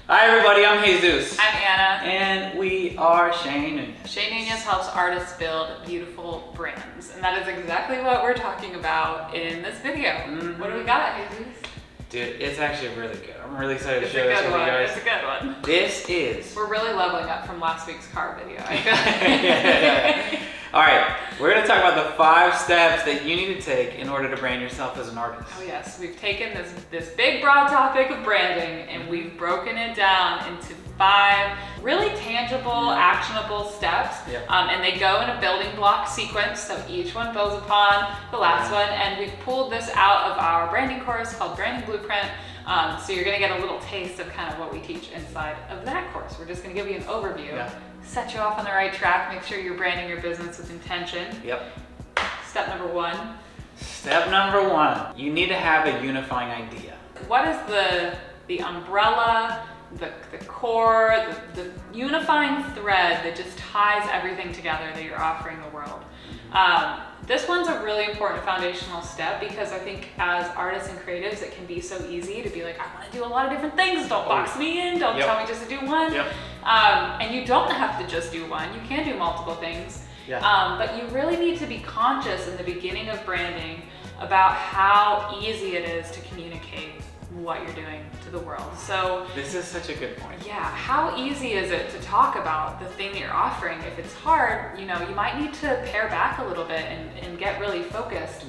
Hi everybody, I'm Jesus. I'm Anna. And we are Shane Nunez. Shane Nunez helps artists build beautiful brands. And that is exactly what we're talking about in this video. Mm-hmm. What do we got, Jesus? Dude, it's actually really good. I'm really excited to share this with you guys. It's a good one. This is... We're really leveling up from last week's car video. All right, we're going to talk about the 5 steps that you need to take in order to brand yourself as an artist. Oh yes, we've taken this big broad topic of branding and we've broken it down into 5 really tangible, actionable steps. Yep. And they go in a building block sequence, so each one builds upon the last one. And we've pulled this out of our branding course called Branding Blueprint. So you're gonna get a little taste of kind of what we teach inside of that course. We're just gonna give you an overview, set you off on the right track, make sure you're branding your business with intention. Yep. Step number 1. Step number 1, you need to have a unifying idea. What is the umbrella, the core, the unifying thread that just ties everything together that you're offering the world? This one's a really important foundational step because I think as artists and creatives, it can be so easy to be like, I want to do a lot of different things. Don't box me in. Don't tell me just to do one. And you don't have to just do one. You can do multiple things. But you really need to be conscious in the beginning of branding about how easy it is to communicate what you're doing to the world. So this is such a good point. Yeah, how easy is it to talk about the thing that you're offering? If it's hard, you might need to pare back a little bit and get really focused.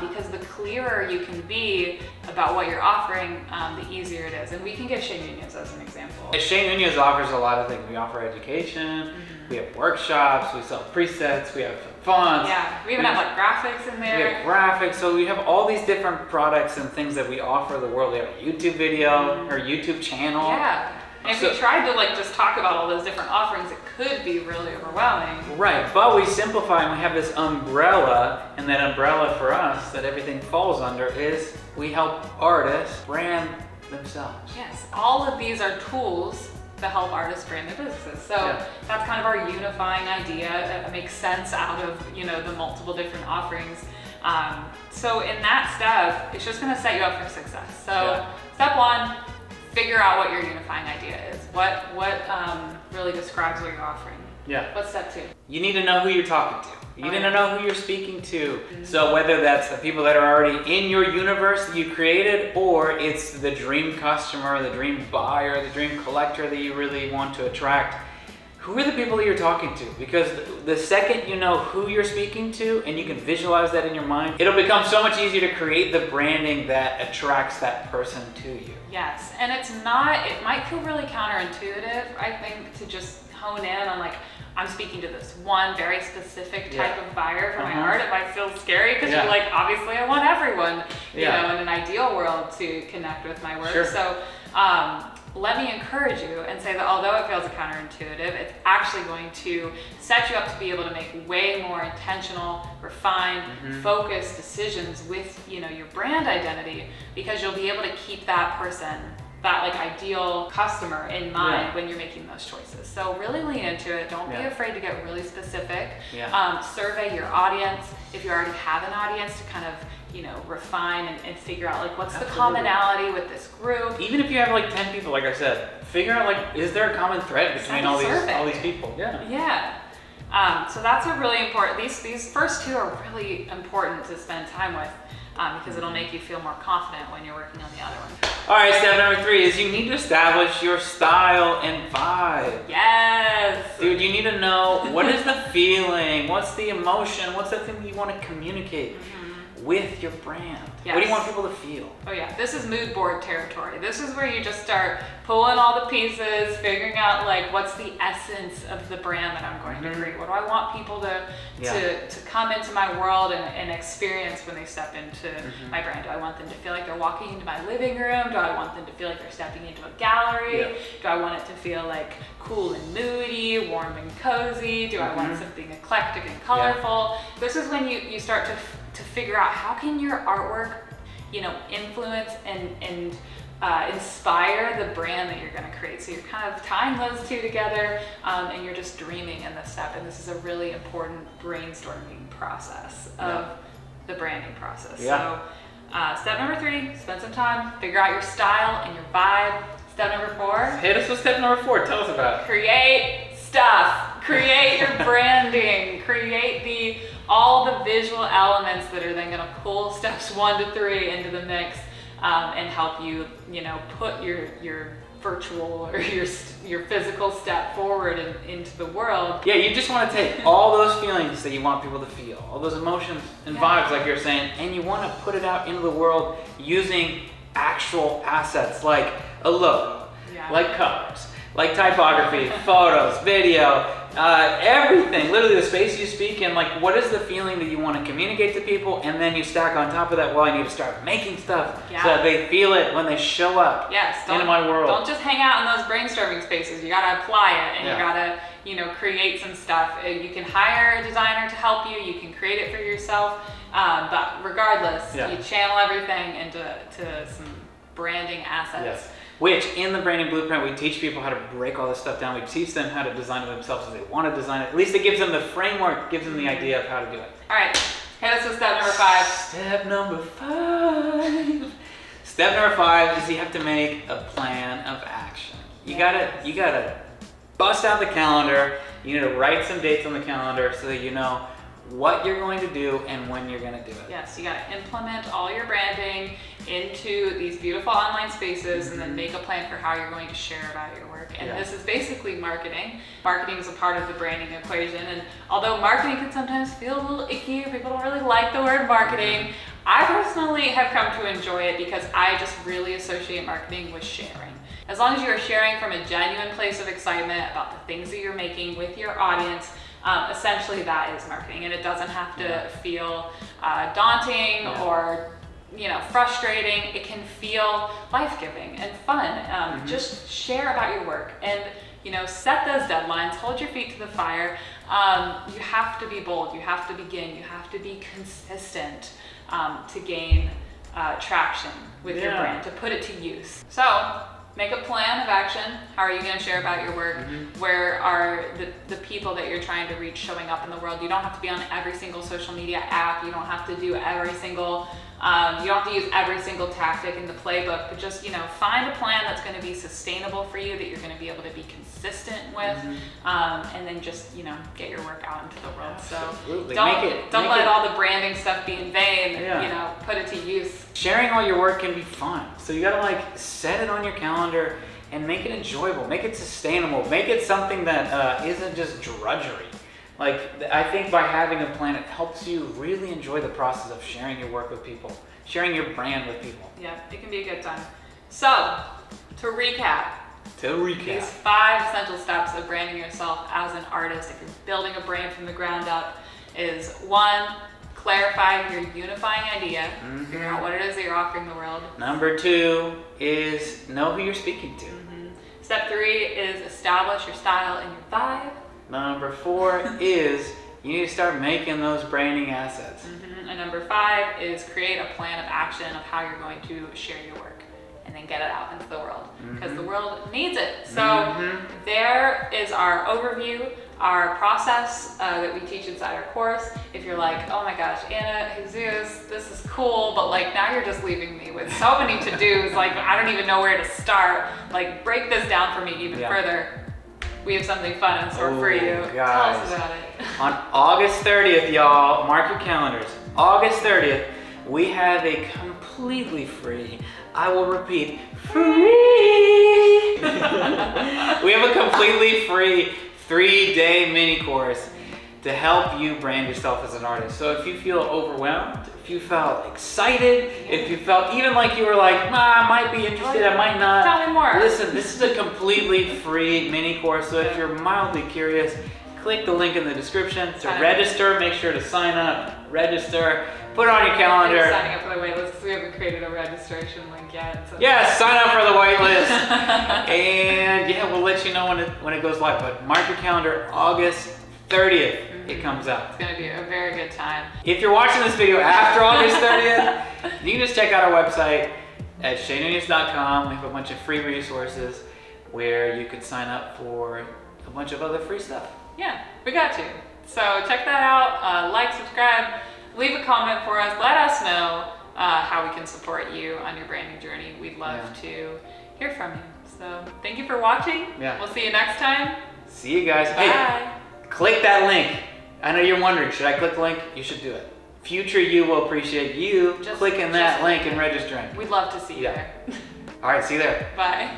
Because the clearer you can be about what you're offering, the easier it is. And we can give Shane Nunez as an example. Shane Nunez offers a lot of things. We offer education, we have workshops, we sell presets, we have fonts. Yeah, we even have like graphics in there. We have graphics, so we have all these different products and things that we offer the world. We have a YouTube video, or YouTube channel. Yeah, and if we tried to just talk about all those different offerings, it could be really overwhelming. Right, but we simplify and we have this umbrella, and that umbrella for us that everything falls under is we help artists brand themselves. Yes, all of these are tools to help artists brand their businesses. So that's kind of our unifying idea that makes sense out of the multiple different offerings. So in that step, it's just gonna set you up for success. So step 1, figure out what your unifying idea is. What really describes what you're offering. What's step 2? You need to know who you're talking to. You need to know who you're speaking to. So whether that's the people that are already in your universe that you created, or it's the dream customer, the dream buyer, the dream collector that you really want to attract, who are the people that you're talking to? Because the second you know who you're speaking to and you can visualize that in your mind, it'll become so much easier to create the branding that attracts that person to you. Yes, and it might feel really counterintuitive, I think, to just hone in on I'm speaking to this one very specific type of buyer for my art. It might feel scary because you're like, obviously I want everyone, in an ideal world to connect with my work. So let me encourage you and say that although it feels counterintuitive, it's actually going to set you up to be able to make way more intentional, refined, focused decisions with your brand identity, because you'll be able to keep that person, that ideal customer in mind when you're making those choices. So really lean into it. Don't be afraid to get really specific. Survey your audience if you already have an audience to kind of refine and figure out what's the commonality with this group. Even if you have 10 people, like I said, figure out is there a common thread between all these people? So that's a really important. These first 2 are really important to spend time with. Because it'll make you feel more confident when you're working on the other one. All right, step number 3 is you need to establish your style and vibe. Yes! Dude, you need to know what is the feeling, what's the emotion, what's the thing you want to communicate with your brand. What do you want people to feel? Oh yeah, this is mood board territory. This is where you just start pulling all the pieces, figuring out what's the essence of the brand that I'm going to create. What do I want people to come into my world and experience when they step into my brand? Do I want them to feel like they're walking into my living room? Do I want them to feel like they're stepping into a gallery? Do I want it to feel cool and moody, warm and cozy? Do I want something eclectic and colorful? This is when you start to figure out how can your artwork influence and inspire the brand that you're going to create. So you're kind of tying those 2 together, and you're just dreaming in this step. And this is a really important brainstorming process of the branding process. So step number 3, spend some time, figure out your style and your vibe. Step number 4. Hit us with step number 4. Tell us about it. Create stuff. Create your branding. Create all the visual elements that are then going to pull steps 1 to 3 into the mix, and help you, put your virtual or your physical step forward into the world. Yeah, you just want to take all those feelings that you want people to feel, all those emotions and vibes, like you're saying, and you want to put it out into the world using actual assets like a logo, like colors, like typography, photos, video, everything, literally the space you speak in, like what is the feeling that you want to communicate to people, and then you stack on top of that, well, I need to start making stuff so that they feel it when they show up into my world. Don't just hang out in those brainstorming spaces. You got to apply it, and you got to, create some stuff. You can hire a designer to help you. You can create it for yourself. But regardless, you channel everything into some branding assets. Yes. Which, in the branding blueprint, we teach people how to break all this stuff down. We teach them how to design it themselves as they want to design it. At least it gives them the framework, gives them the idea of how to do it. All right, hit us with step number 5. Step number 5. Step number 5 is you have to make a plan of action. You gotta bust out the calendar. You need to write some dates on the calendar so that you know what you're going to do and when you're going to do it. Yes, you got to implement all your branding into these beautiful online spaces, and then make a plan for how you're going to share about your work. And this is basically marketing. Marketing is a part of the branding equation. And although marketing can sometimes feel a little icky, people don't really like the word marketing, I personally have come to enjoy it because I just really associate marketing with sharing. As long as you are sharing from a genuine place of excitement about the things that you're making with your audience, essentially that is marketing, and it doesn't have to feel daunting or frustrating. It can feel life-giving and fun. Just share about your work and set those deadlines, hold your feet to the fire. You have to be bold, you have to begin, you have to be consistent to gain traction with your brand, to put it to use. So make a plan of action. How are you going to share about your work? Where are the people that you're trying to reach showing up in the world? You don't have to be on every single social media app. You don't have to do every single, you don't have to use every single tactic in the playbook, but just, find a plan that's going to be sustainable for you, that you're going to be able to be consistent with, and then just, get your work out into the world. Absolutely. So don't let all the branding stuff be in vain, put it to use. Sharing all your work can be fun. So you gotta set it on your calendar and make it enjoyable, make it sustainable, make it something that isn't just drudgery. I think by having a plan, it helps you really enjoy the process of sharing your work with people, sharing your brand with people. Yeah, it can be a good time. So, to recap, these 5 essential steps of branding yourself as an artist, if you're building a brand from the ground up, is 1, clarify your unifying idea, figure out what it is that you're offering the world. Number 2 is know who you're speaking to. Step 3 is establish your style and your vibe. Number 4 is you need to start making those branding assets. And number 5 is create a plan of action of how you're going to share your work, and then get it out into the world, because the world needs it. So there is our overview, our process that we teach inside our course. If you're like, oh my gosh, Anna, Jesus, this is cool, but now you're just leaving me with so many to-dos, I don't even know where to start. Break this down for me even further. We have something fun in store for you. Guys. Tell us about it. On August 30th, y'all, mark your calendars. August 30th, we have a completely free, I will repeat, free. We have a completely free 3-day mini course to help you brand yourself as an artist. So if you feel overwhelmed, if you felt excited, if you felt even like you were I might be interested, I might not. Tell me more. Listen, this is a completely free mini course, so if you're mildly curious, click the link in the description to register. Make sure to sign up, register, put it on your calendar. We're signing up for the waitlist because we haven't created a registration link yet. So. Yes, sign up for the waitlist. And we'll let you know when it goes live. But mark your calendar, August 30th. It comes out. It's going to be a very good time. If you're watching this video after August 30th, you can just check out our website at shaynunius.com. We have a bunch of free resources where you could sign up for a bunch of other free stuff. Yeah, we got you. So check that out. Like, subscribe, leave a comment for us. Let us know how we can support you on your branding journey. We'd love to hear from you. So thank you for watching. Yeah. We'll see you next time. See you guys. Bye. Hey, click that link. I know you're wondering, should I click the link? You should do it. Future you will appreciate you clicking that link and registering. We'd love to see you Yeah. there. All right, see you there. Bye.